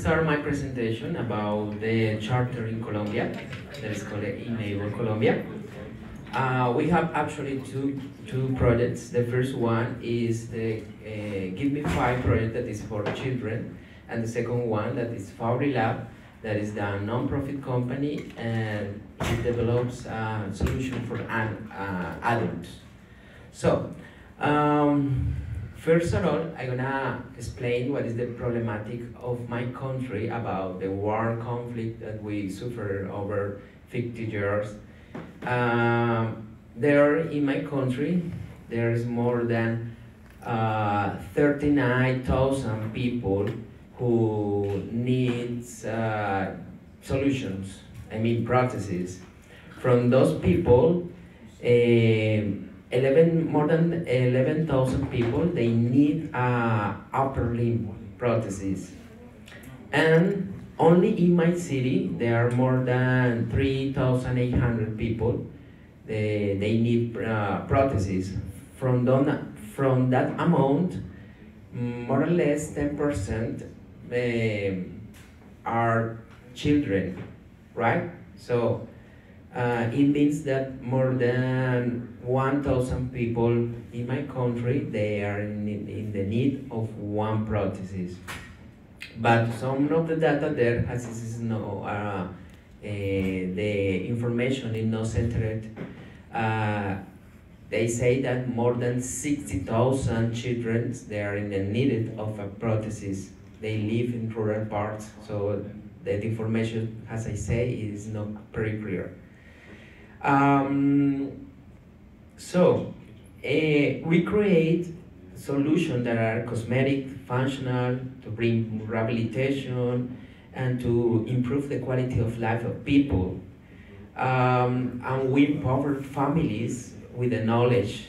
start my presentation about the charter in Colombia that is called NABLE Colombia. We have actually two projects. The first one is the Give Me Five project that is for children, and the second one that is Fabrilab, that is the non-profit company, and it develops a solution for adults. So, first of all, I'm gonna explain what is the problematic of my country about the war conflict that we suffered over 50 years. There in my country, there is more than 39,000 people who needs solutions, I mean prostheses. From those people, more than 11,000 people, they need upper limb prostheses. And only in my city, there are more than 3,800 people, they need prostheses. From that amount, more or less 10% are children, right? So it means that more than 1,000 people in my country, they are in the need of one prosthesis. But some of the data there, as this is no, the information is not centered. They say that more than 60,000 children, they are in the need of a prosthesis. They live in rural parts, so that information, as I say, is not very clear. We create solutions that are cosmetic, functional, to bring rehabilitation, and to improve the quality of life of people. And we empower families with the knowledge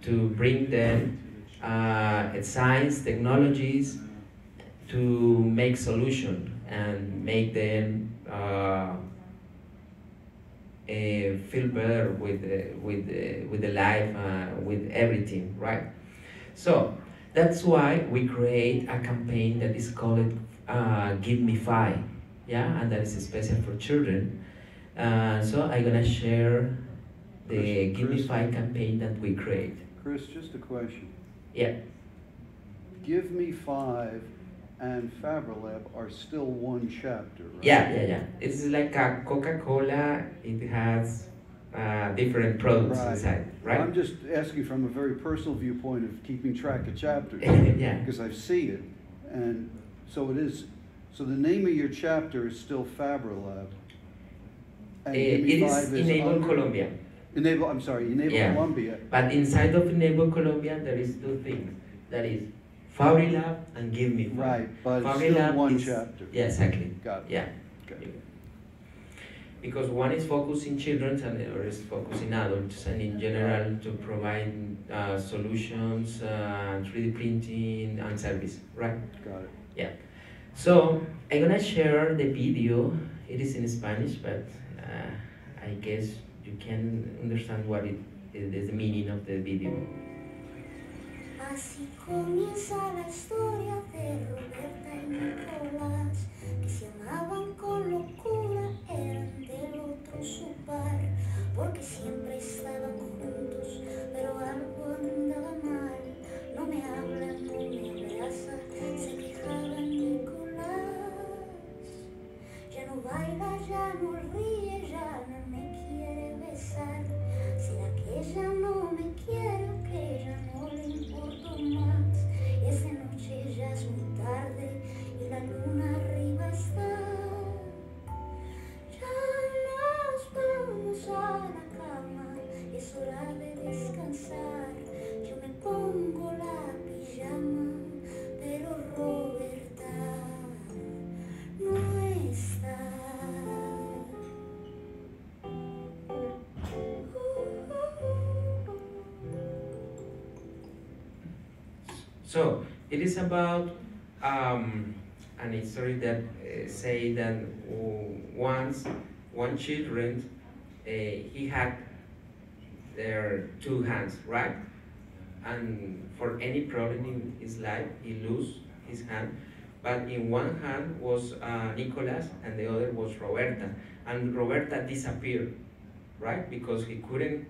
to bring them science, technologies, to make solutions and make them feel better with the life, with everything, right? So that's why we create a campaign that is called Give Me Five, yeah, and that is special for children. So I'm gonna share the Give Me Five campaign that we create. Chris, just a question. Yeah. Give Me Five and Fabrilab are still one chapter, right? Yeah. It's like a Coca-Cola. It has different products inside, right? I'm just asking from a very personal viewpoint of keeping track of chapters. Yeah. Because I see it, and so it is. So the name of your chapter is still Fabrilab. And It is NABLE Colombia. NABLE Colombia. But inside of NABLE Colombia, there is two things. That is Fabrilab and Give Me Five. Right, but it's still one chapter. Yeah, exactly. Got it. Yeah. Okay. Because one is focusing children and the other is focusing adults, and in general to provide solutions, 3D printing and service, right? Got it. Yeah. So I'm gonna share the video. It is in Spanish, but I guess you can understand what it is, the meaning of the video. Así comienza la historia de Roberta y Nicolás, que se amaban con locura, eran del otro su par, porque siempre estaban juntos, pero algo andaba mal. No me habla, no me abraza, se quejaba Nicolás. Ya no baila, ya no ríe, ya no me quiere besar. ¿Será que ella no me quiere o que ella no le importo más? Y es de noche, ya es muy tarde y la luna arriba está. Ya nos vamos a la cama, es hora de descansar. Yo me pongo la pijama, pero Roberta no está. So it is about an history that say that once one children he had their two hands, right? And for any problem in his life, he lose his hand. but in one hand was Nicolas and the other was Roberta, and Roberta disappeared, right? Because he couldn't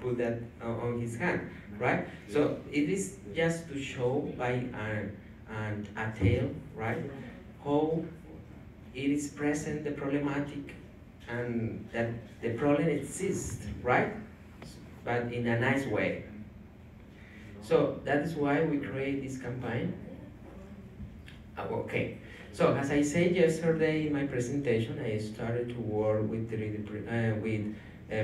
put that on his hand, right? So it is just to show by a tale, right? How it is present, the problematic, and that the problem exists, right? But in a nice way. So that is why we create this campaign. Okay, so as I said yesterday in my presentation, I started to work with 3D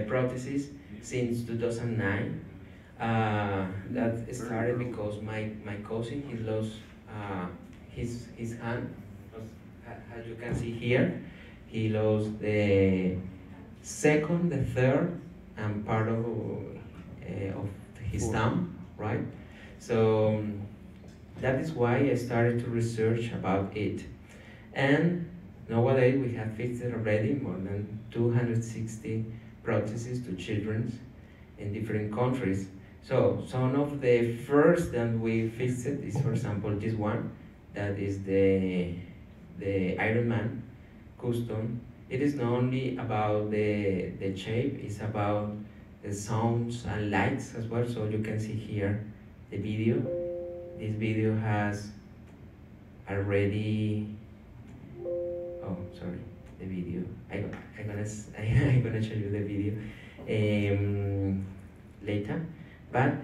prostheses since 2009. That started because my cousin, he lost his hand. As you can see here, he lost the second, the third, and part of his thumb, right? So that is why I started to research about it. And nowadays we have fixed already more than 260 prostheses to children in different countries. So some of the first that we fixed is, for example, this one, that is the Iron Man custom. It is not only about the shape, it's about the sounds and lights as well. So you can see here the video. This video has already, oh, sorry, the video. I'm gonna show you the video later. But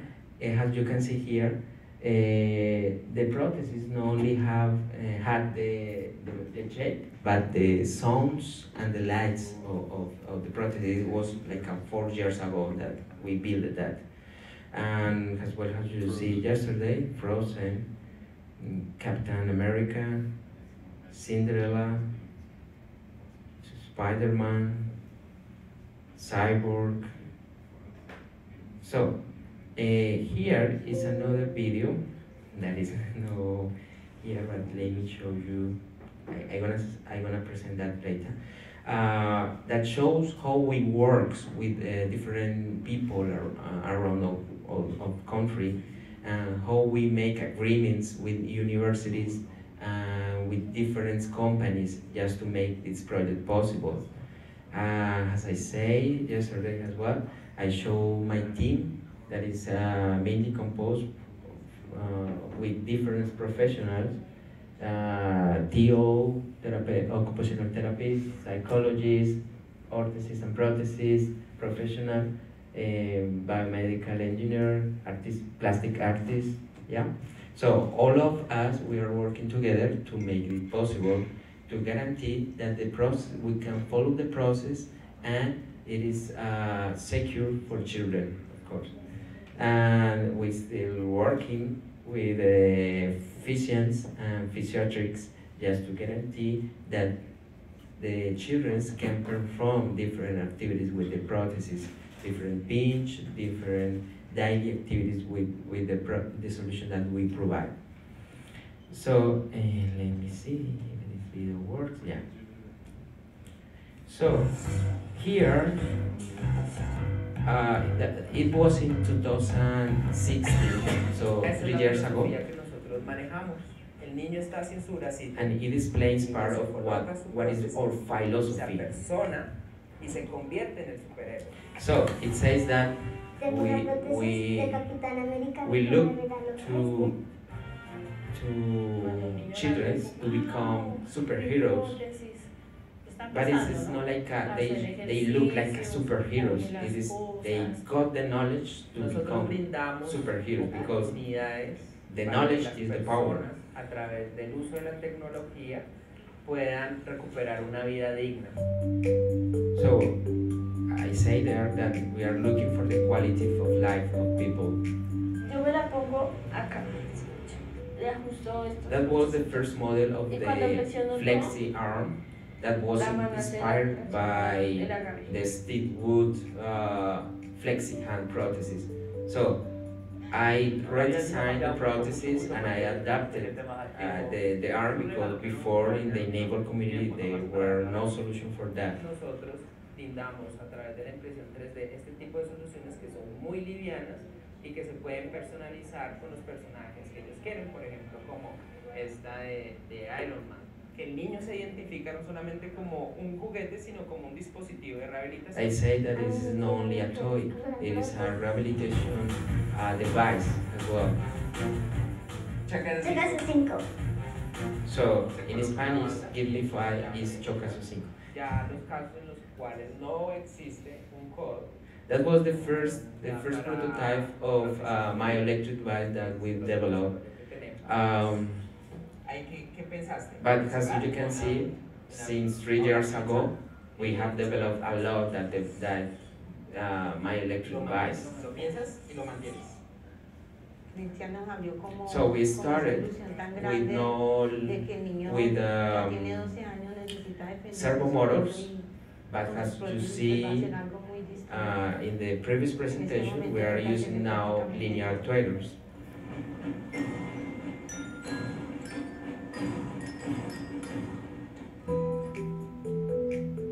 as you can see here, the prosthesis not only had the shape, but the sounds and the lights of the prosthesis. It was like 4 years ago that we built that. And as well as you see yesterday, Frozen, Captain America, Cinderella, Spider-Man, Cyborg. So here is another video that is no here, but let me show you. I'm gonna present that later. That shows how we work with different people around the country, and how we make agreements with universities and with different companies just to make this project possible. As I say yesterday as well, I show my team that is mainly composed with different professionals, TO, occupational therapists, psychologists, orthotists and prosthetists, professional, biomedical engineer, artist, plastic artist, yeah. So all of us, we are working together to make it possible to guarantee that the process, we can follow the process, and it is secure for children, of course. And we're still working with physicians and physiatrics just to guarantee that the children can perform different activities with the prosthesis, different pinch, different daily activities with the solution that we provide. So let me see if this video works. Yeah. So here, it was in 2016, so 3 years ago. And it explains part of what is our philosophy. So it says that we look to children to become superheroes. But it's not like they look like superheroes. It is they got the knowledge to become superheroes, because the knowledge is the power. A través del uso de la tecnología puedan recuperar una vida digna. So I say there that we are looking for the quality of life of people. Yo me la pongo acá. Le ajusto esto. That was the first model of the flexi arm that was inspired by the Steve Wood flexi hand prosthesis. So I redesigned the prosthesis and I adapted the arm, because before in the NABLE community there were no solution for that. Nosotros brindamos a través de la impresión 3D este tipo de soluciones que son muy livianas y que se pueden personalizar con los personajes que ellos quieren, por ejemplo, como esta de Iron Man, que el niño se identifica no solamente como un juguete, sino como un dispositivo de rehabilitación. I say that this is not only a toy, it is a rehabilitation device as well. Chocas 5. So in Spanish, Giblify is Chocaso 5. Ya los casos en los cuales no existe un codo. That was the first prototype of my electric device that we've developed. ¿Qué pensaste? But as you can see, since 3 years ago, we have developed a lot that my electric device. Lo piensas y lo mantienes. Cristian nos abrió como So we como started solución tan with grande no de que el niño with que tiene 12 años necesita defender servo su motors, cuerpo but y as con you sus prótesis see va a ser algo muy distinto. in the previous presentation, we are using now linear actuators.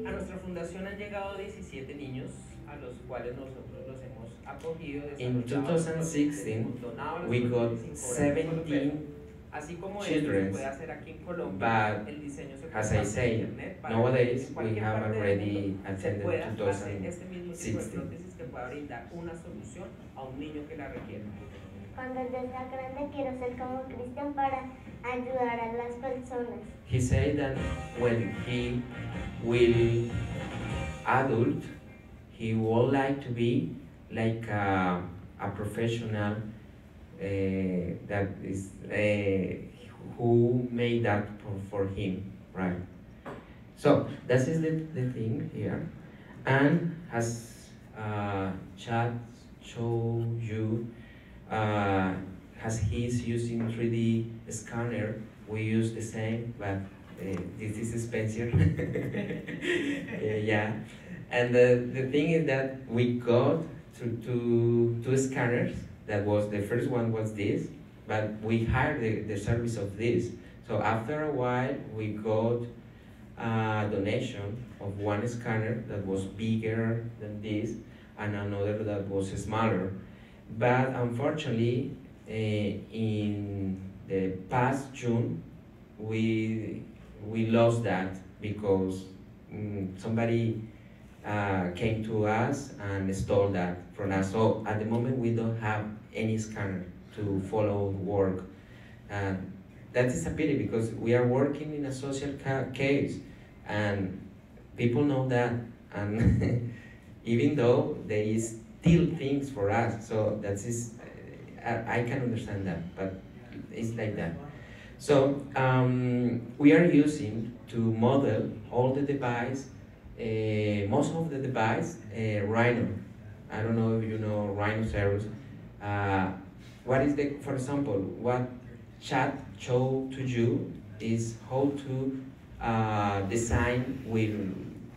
A nuestra fundación han llegado 17 niños a los cuales nosotros los hemos acogido. In 2016, donado we got prótesis sin cobrar un solo 17 peso. Así como esto se children, puede hacer aquí en Colombia, but el diseño se as puede I hacer en say, internet para nowadays que en we cualquier have parte del already mundo se attended pueda hacer este mismo tipo de 2016. prótesis que pueda brindar una solución a un niño que la requiera. Cuando yo sea grande quiero ser como Cristian para ayudar a las personas. He said that when he will adult, he would like to be like a professional that is who made that for him, right? So that is the thing here, and as Chad showed you, as he's using 3D scanner, we use the same, but this is expensive. Yeah, and the thing is that we got two scanners. That was the first one was this, but we hired the service of this. So after a while, we got a donation of one scanner that was bigger than this, and another that was smaller. But unfortunately, in the past June, we lost that because somebody came to us and stole that from us. So at the moment, we don't have any scanner to follow work. That is a pity because we are working in a social case, and people know that, and even though there is still things for us, so that is, I can understand that, but it's like that. So we are using to model all the device, most of the device, rhino. I don't know if you know rhinoceros. What is the, for example, what Chad showed to you is how to design with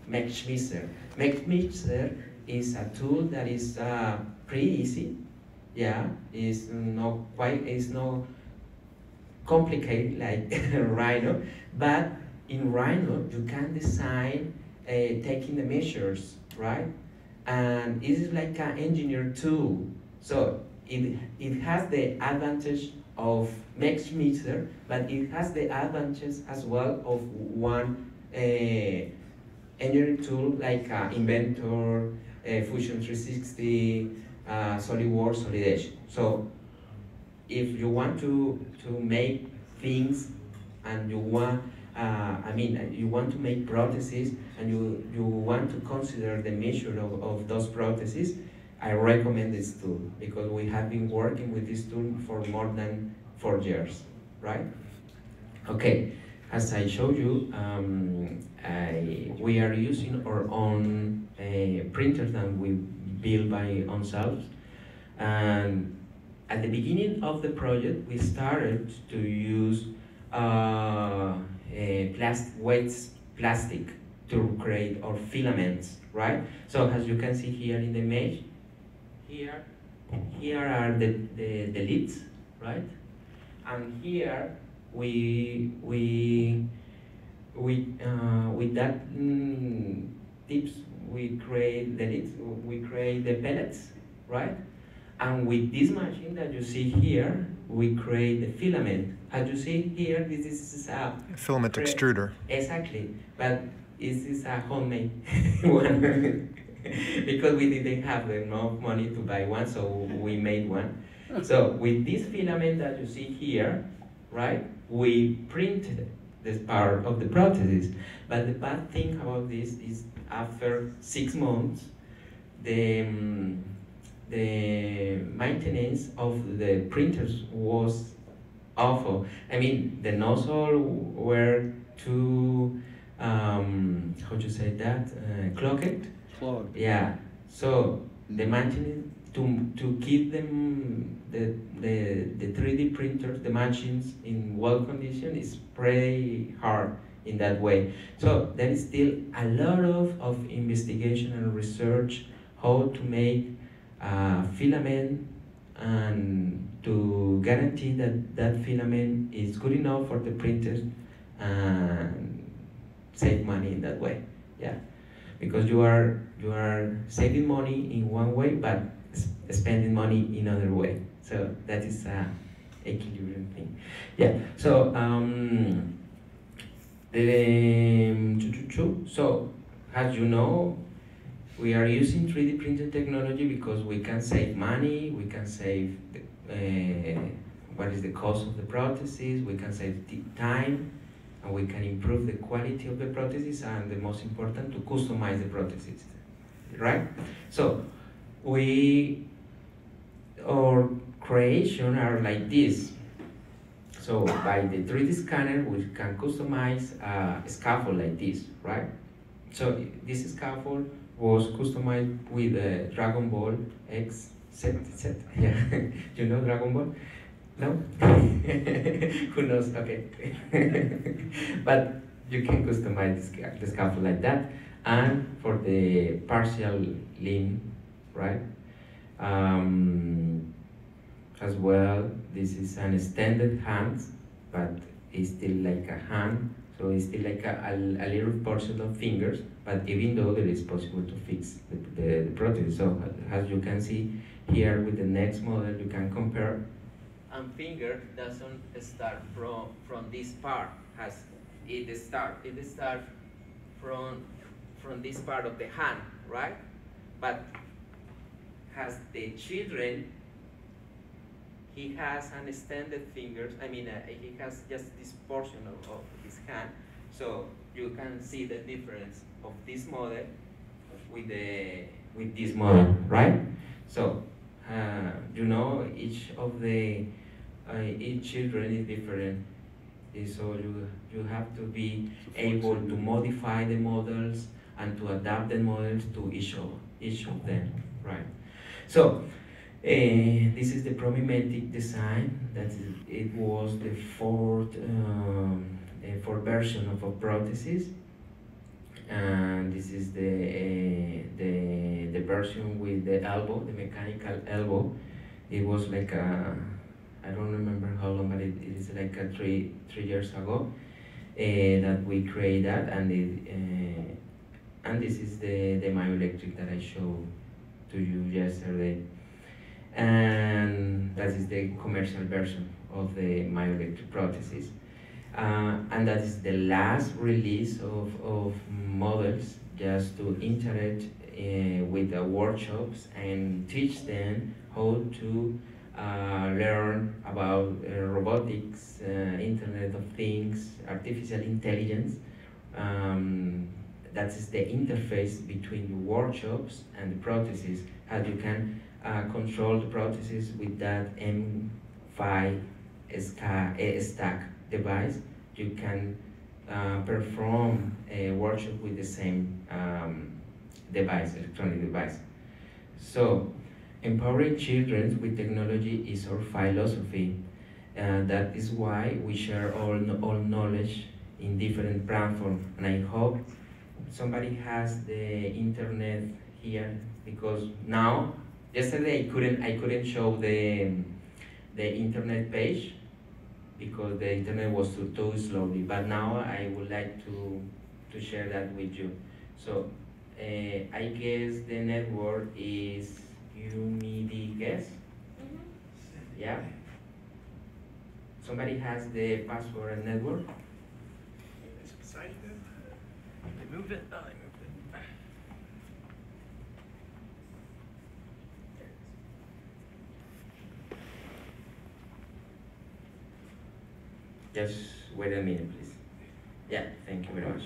MeshMixer. MeshMixer is a tool that is pretty easy. Yeah, it's not complicated like Rhino, but in Rhino you can design taking the measures, right? And it is like an engineer tool. So it has the advantage of MeshMixer, but it has the advantage as well of one engineering tool like Inventor, Fusion 360, SolidWorks, Solidation. So if you want to make things and you want, you want to make prostheses and you want to consider the measure of those prostheses, I recommend this tool because we have been working with this tool for more than 4 years, right? Okay, as I showed you, we are using our own printers that we build by ourselves. And at the beginning of the project, we started to use wet plastic to create our filaments, right? So as you can see here in the image, here are the lids, right? And here with that tips we create the lids, we create the pellets, right? And with this machine that you see here, we create the filament. As you see here, this is a filament extruder. Exactly, but this is a homemade one because we didn't have enough money to buy one, so we made one. So with this filament that you see here, right, we printed this part of the prosthesis. But the bad thing about this is after 6 months, the maintenance of the printers was awful. I mean, the nozzle were too, how do you say that, clogged? Clogged. Yeah, so the maintenance, to keep them, the 3D printers, the machines in well condition is pretty hard in that way. So there is still a lot of investigation and research how to make filament and to guarantee that that filament is good enough for the printers and save money in that way. Yeah, because you are saving money in one way, but spending money in another way. So that is a equilibrium thing. Yeah. So so as you know, we are using 3D printing technology because we can save money, we can save what is the cost of the prosthesis, we can save time, and we can improve the quality of the prosthesis, and the most important, to customize the prosthesis, right? So our creation are like this. So by the 3D scanner, we can customize a scaffold like this, right? So this scaffold was customized with Dragon Ball X Z. Yeah, you know Dragon Ball? No? Who knows? Okay. But you can customize the scaffold like that. And for the partial limb, right? As well, this is an extended hand, but it's still like a hand. So it's still like a little portion of fingers, but even though it is possible to fix the prosthesis. So as you can see here with the next model, you can compare. And finger doesn't start from this part. It start from this part of the hand, right? But has the children, he has an extended fingers. I mean, he has just this portion of his hand. So you can see the difference of this model with this model, right? So you know, each children is different. So you have to be able to modify the models and to adapt the models to each of them, right? So this is the promimetic design. It was the fourth version of a prosthesis, and this is the version with the elbow, the mechanical elbow. It was like I don't remember how long, but it is like 3 years ago that we created that, and this is the myoelectric that I showed to you yesterday. And that is the commercial version of the myoelectric prosthesis. And that is the last release of models, just to interact with the workshops and teach them how to learn about robotics, Internet of Things, artificial intelligence. That is the interface between the workshops and the prosthesis, how you can control the prosthesis with that M5 stack device. You can perform a workshop with the same device, electronic device. So, empowering children with technology is our philosophy. That is why we share all knowledge in different platforms. And I hope somebody has the internet here, because now, yesterday I couldn't show the internet page because the internet was too slowly. But now I would like to share that with you. So I guess the network is UMIDI guess. Yeah? Somebody has the password and network? Remove it. Oh, I moved it. Just wait a minute, please. Yeah, thank you very much.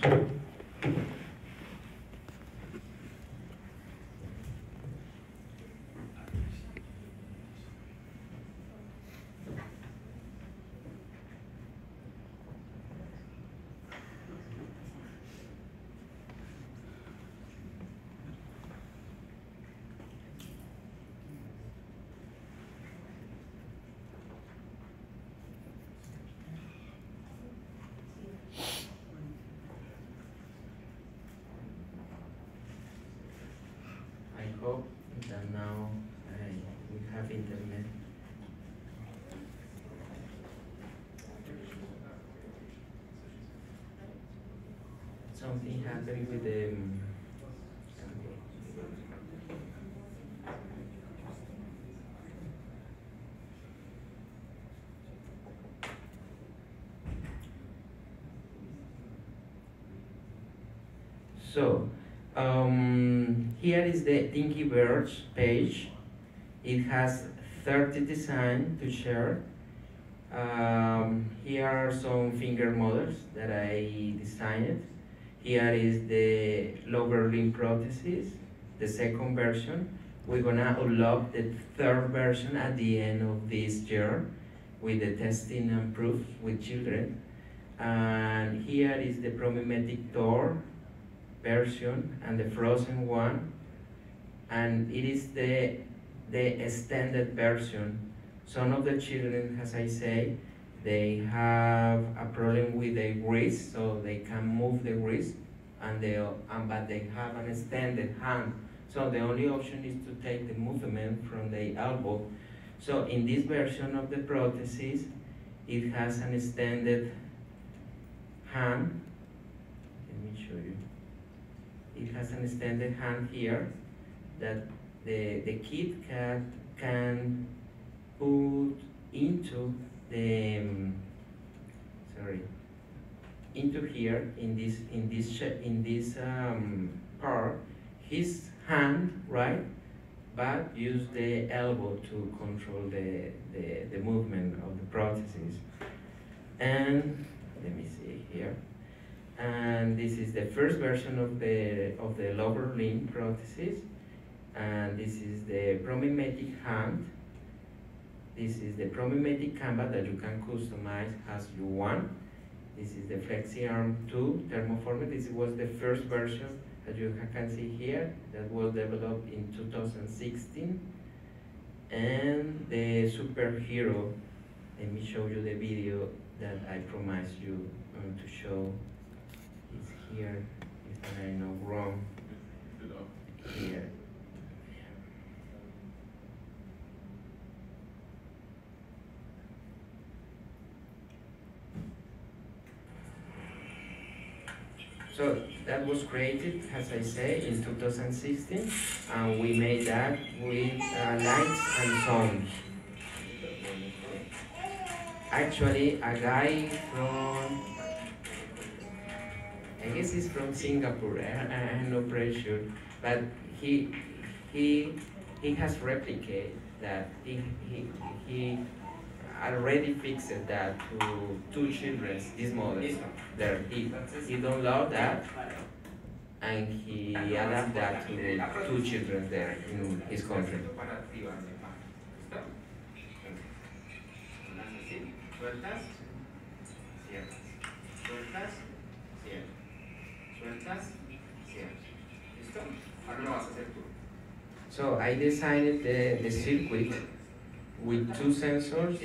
I hope that now we have internet. Something happened with the So, here is the Thingiverse page. It has 30 designs to share. Here are some finger models that I designed. Here is the lower limb prosthesis, the second version. We're gonna unlock the third version at the end of this year with the testing and proof with children. And here is the promimetic door version and the frozen one, and it is the extended version. Some of the children, as I say, they have a problem with the wrist, so they can move the wrist, and but they have an extended hand. So the only option is to take the movement from the elbow. So in this version of the prosthesis, it has an extended hand. Let me show you. It has an extended hand here that the kid can put into the into here in this part his hand, right? But use the elbow to control the movement of the prosthesis. And let me see here. And this is the first version of the lower limb prosthesis, and this is the promimetic hand. This is the promimetic canvas that you can customize as you want. This is the Flexi Arm 2 thermoformer. This was the first version that you can see here that was developed in 2016. And the superhero, let me show you the video that I promised you to show. It's here, if I'm not wrong. Here. So that was created, as I say, in 2016, and we made that with lights and sound. Actually, a guy from, I guess he's from Singapore, I'm not pretty sure, but he has replicated that. He already fixed that to 2 children, this model there. He downloaded that and he adapted that to 2 children there in his country. Sueltas, cierras. Sueltas, cierras. Sueltas, cierras. ¿Listo? Ahora lo vas a hacer tú. So I designed the circuit with 2 sensors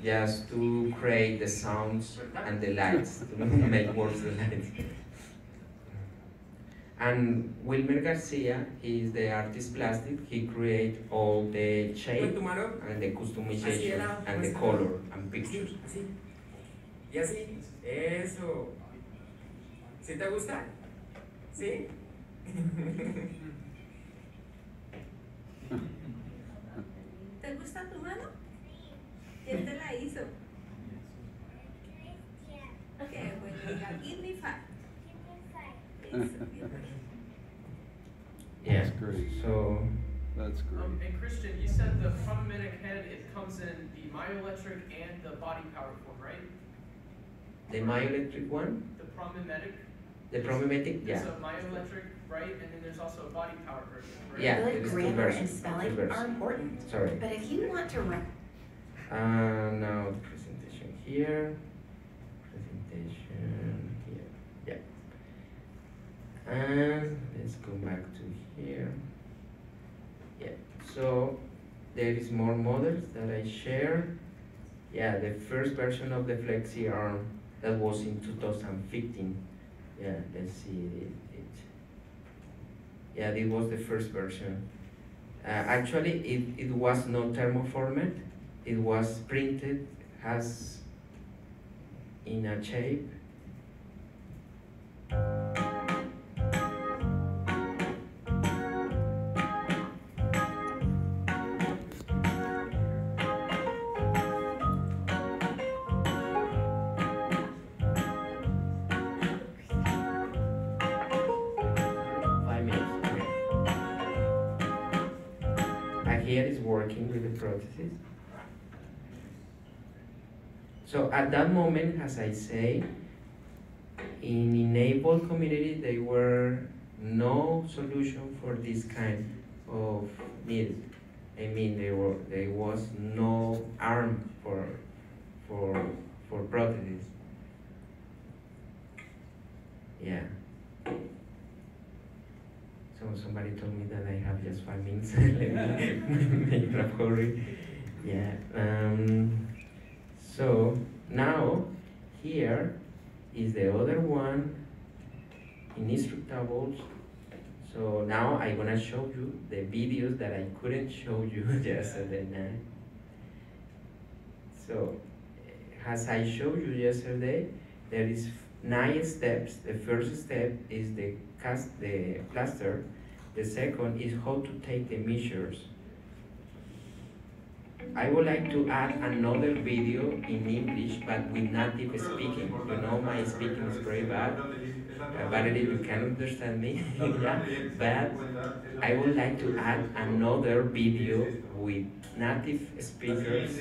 just to create the sounds and the lights, to make worse the lights. And Wilmer Garcia, he is the artist plastic. He create all the shape and the customization and the color and pictures. Así. Y así. Eso. ¿Sí te gusta? ¿Sí? ¿Te gusta tu mano? ¿Quién te la hizo? Qué bueno, diga, give me five. Eso, give me. Yeah. That's great. So That's great. And Christian, you said the photomimetic head, it comes in the myoelectric and the body power form, right? the myoelectric one, The promimetic. the promimetic, There's yeah. a myoelectric, right? And then there's also a body power version, right? Yeah, Good it is two grammar and versions. spelling Two versions. are important. Sorry. But if you want to write Now the presentation here. Presentation here. Yeah. And let's go back to here. Yeah. So there is more models that I share. Yeah, the first version of the Flexi arm that was in 2015. Yeah, let's see it. Yeah, this was the first version. Actually, it was not thermoformed. It was printed as in a shape. Here is working with the prosthesis. So at that moment, as I say, in NABLE community, there were no solution for this kind of need. I mean, there was no arm for prosthesis. Yeah. So somebody told me that I have just 5 minutes. Let me make a hurry. Yeah. So now here is the other one in instructables. So now I'm gonna show you the videos that I couldn't show you yesterday night. So as I showed you yesterday, there is 9 steps. The first step is the plaster. The second is how to take the measures. I would like to add another video in English, but with native speaking. You know, my speaking is very bad. Badly you can understand me, yeah. But I would like to add another video with native speakers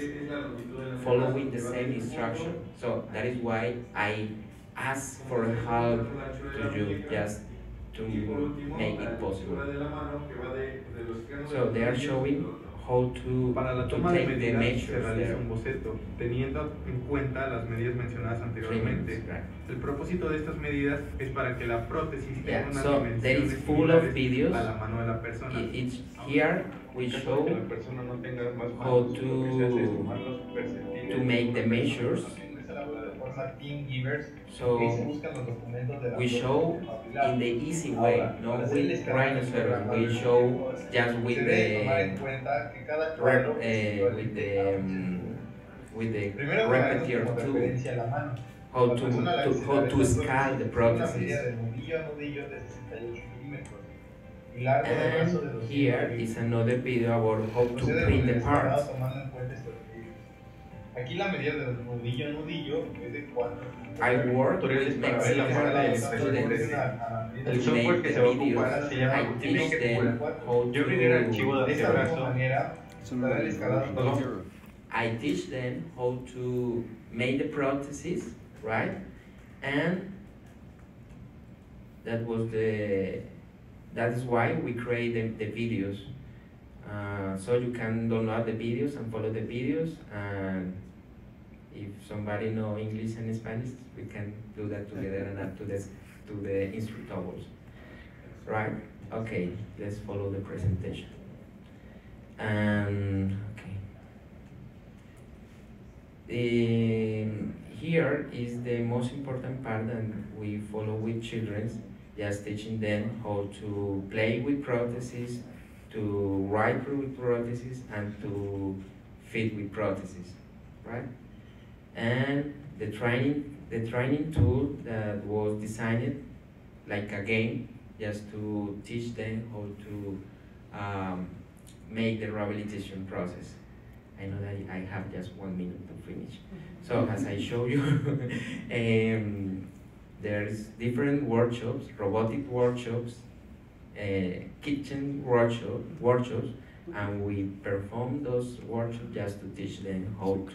following the same instruction. So that is why I ask for help to you, just to make it possible. So they are showing how to take the measures se realiza there. un boceto, teniendo en cuenta las medidas mencionadas anteriormente. El propósito de estas medidas es para que la prótesis tenga unas So there is dimensiones full of similares videos. a la mano de la persona. It's here we show Que la persona no tenga más how manos, lo que se hace es tomar los to percentiles make the measures. So we show in the easy way, not with rhinoceros. We show just with the repetier tool, how to scale the prosthesis. And here is another video about how to print the parts. Aquí la medida del nudillo a nudillo es de 4. I work with Mexican students El to software make que the se va a ocupar videos. se llama I teach them how Yo abriré el archivo de De este esta misma brazo. manera, It's another version of Europe. I teach them how to make the prosthesis, right? And that is why we create the videos. So you can download the videos and follow the videos, and if somebody know English and Spanish, we can do that together and add to the instructables. Right? Okay, let's follow the presentation. Okay. Here is the most important part that we follow with children, just teaching them how to play with prostheses, to write with prostheses, and to fit with prostheses, right? And the training tool that was designed like a game, just to teach them how to make the rehabilitation process. I know that I have just 1 minute to finish. So as I show you, there's different workshops, robotic workshops, kitchen workshops, and we perform those workshops just to teach them how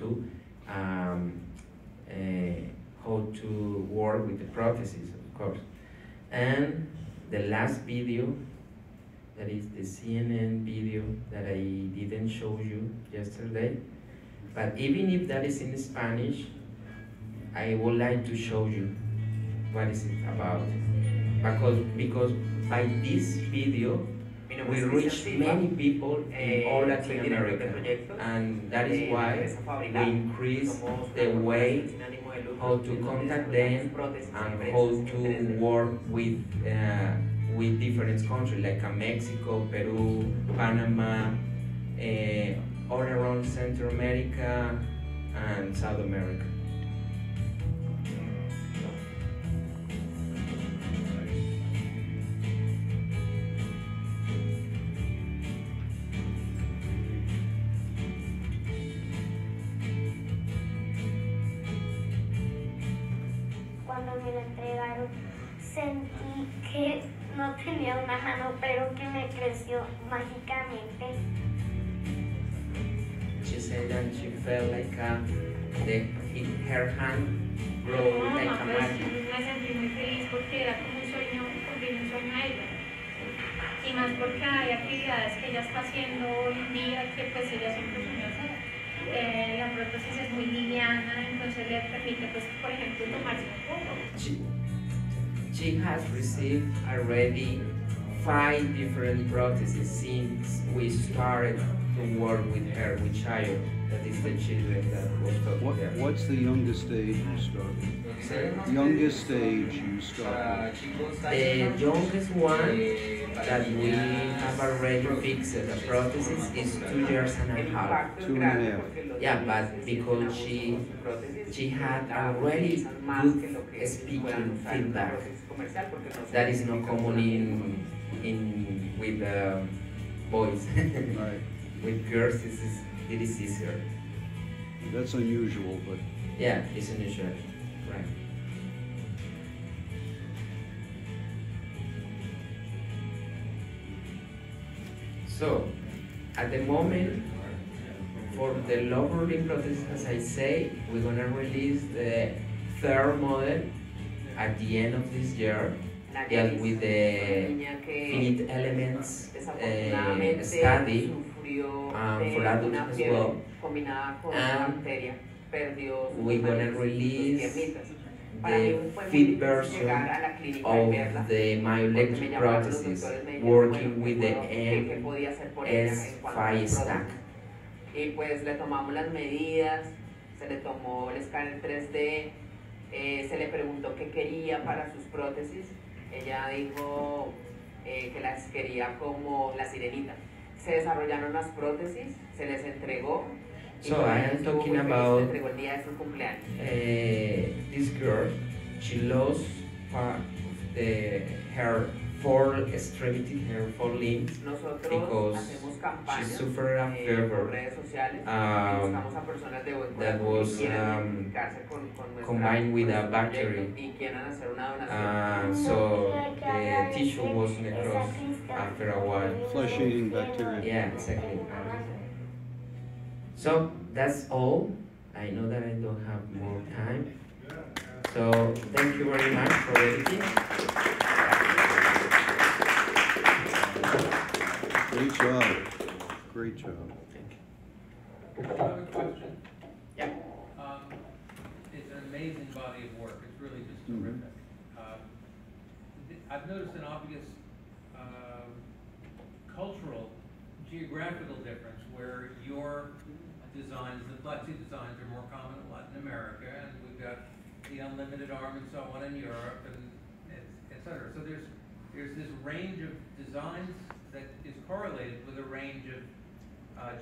to work with the prostheses, of course. And the last video, that is the CNN video that I didn't show you yesterday. But even if that is in Spanish, I would like to show you what is it about. Because by this video, we reach many people in all Latin America, and that is why we increase the way how to contact them and how to work with different countries like Mexico, Peru, Panama, all around Central America and South America. Cuando me la entregaron, sentí que no tenía una mano, pero que me creció mágicamente. She said that she felt like her hand grew like a magic. Me sentí muy feliz porque era como un sueño, cumplir un sueño a ella. Y más porque hay actividades que ella está haciendo hoy en día que pues ella siempre soñó hacer. La prótesis es muy liviana, entonces le permite, pues, por ejemplo, tomarse un poco. She has received already 5 different prostheses since we started to work with her, with child. That is the children that was talking there. What's the youngest age you started? Youngest age you started? The youngest one that we have already fixed the prosthesis is 2 years and a half. 2.5. Yeah, but because she had already good speaking feedback. That is not common in with boys. Right. With girls, it is easier. That's unusual, but yeah, it's unusual, right? So, at the moment, for the lower limb prosthesis, as I say, we're gonna release the 3rd model at the end of this year, deal with the finite elements study for adults as well. And we're gonna release the fit version of the myoelectric prosthesis working with the MS5 stack. Y pues le tomamos las medidas, se le tomó el escáner 3D, se le preguntó qué quería para sus prótesis. Ella dijo que las quería como la sirenita. Se desarrollaron las prótesis, se les entregó. So I am talking about entregó el día de su cumpleaños. This girl. She lost part of her 4 extremities, her 4 limbs, because she suffered a fever that was combined with a bacteria. So the tissue was necrosed after a while. flesh-eating bacteria. Yeah, exactly. So that's all. I know that I don't have more time. So thank you very much for everything. Great job. Great job. I have a question. Yeah. It's an amazing body of work. It's really just terrific. I've noticed an obvious cultural, geographical difference where your designs, the flexi designs, are more common in Latin America, and we've got the unlimited arm and so on in Europe, and et cetera. So there's this range of designs that is correlated with a range of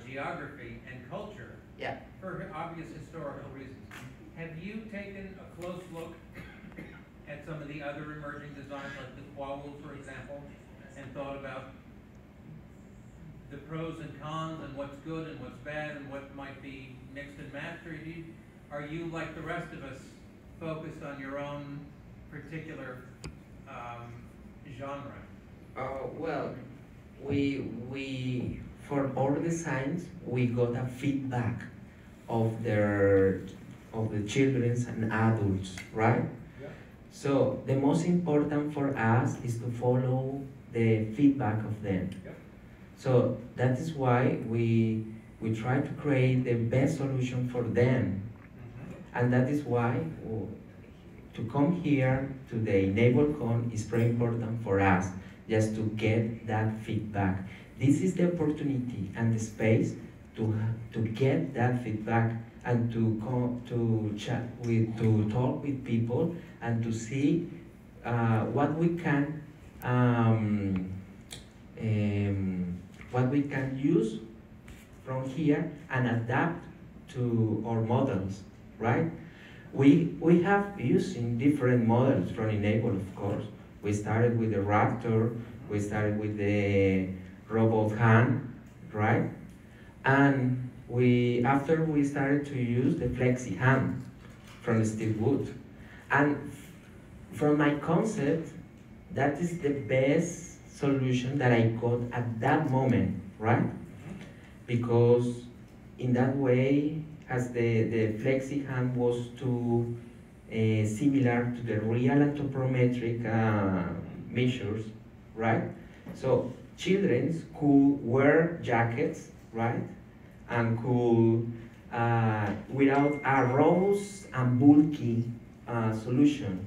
geography and culture, Yeah. for obvious historical reasons. Have you taken a close look at some of the other emerging designs, like the Kwawu, for example, and thought about the pros and cons and what's good and what's bad and what might be mixed and matched, or are you, like the rest of us, focused on your own particular genre? Well, we for our designs we got a feedback of the children and adults, right? Yeah. So the most important for us is to follow the feedback of them. Yeah. So that is why we try to create the best solution for them, and that is why to come here to the NABLEcon is very important for us, just to get that feedback. This is the opportunity and the space to get that feedback and to chat with, to talk with people and to see what we can use from here and adapt to our models, right? We have using different models from Enable, of course. We started with the Raptor, we started with the robot hand, right? And after we started to use the flexi hand from Steve Wood. And from my concept, that is the best solution that I got at that moment, right? Because in that way, as the flexi hand was too similar to the real anthropometric measures, right? So children could wear jackets, right? And could, without a robust and bulky solution.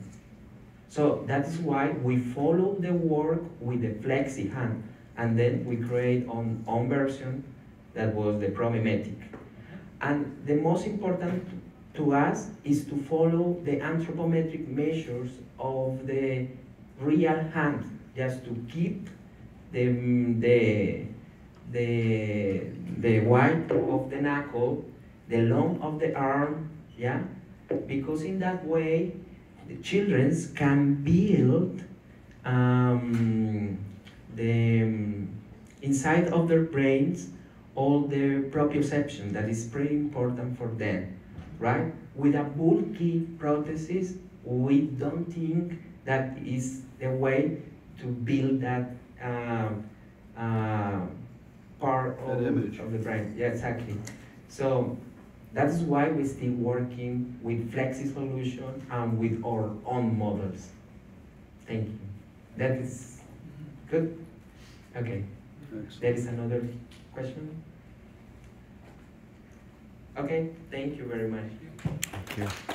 So that's why we follow the work with the flexi hand, and then we create our own version that was the promimetic. And the most important to us is to follow the anthropometric measures of the real hand, just to keep the width of the knuckle, the length of the arm, yeah? Because in that way, the children can build inside of their brains all the proprioception that is pretty important for them, right? With a bulky prosthesis, we don't think that is the way to build that part of the brain. Yeah, exactly. So that is why we're still working with flexi solution and with our own models. Thank you. That is good? Okay. Excellent. There is another question? Okay, thank you very much. Thank you.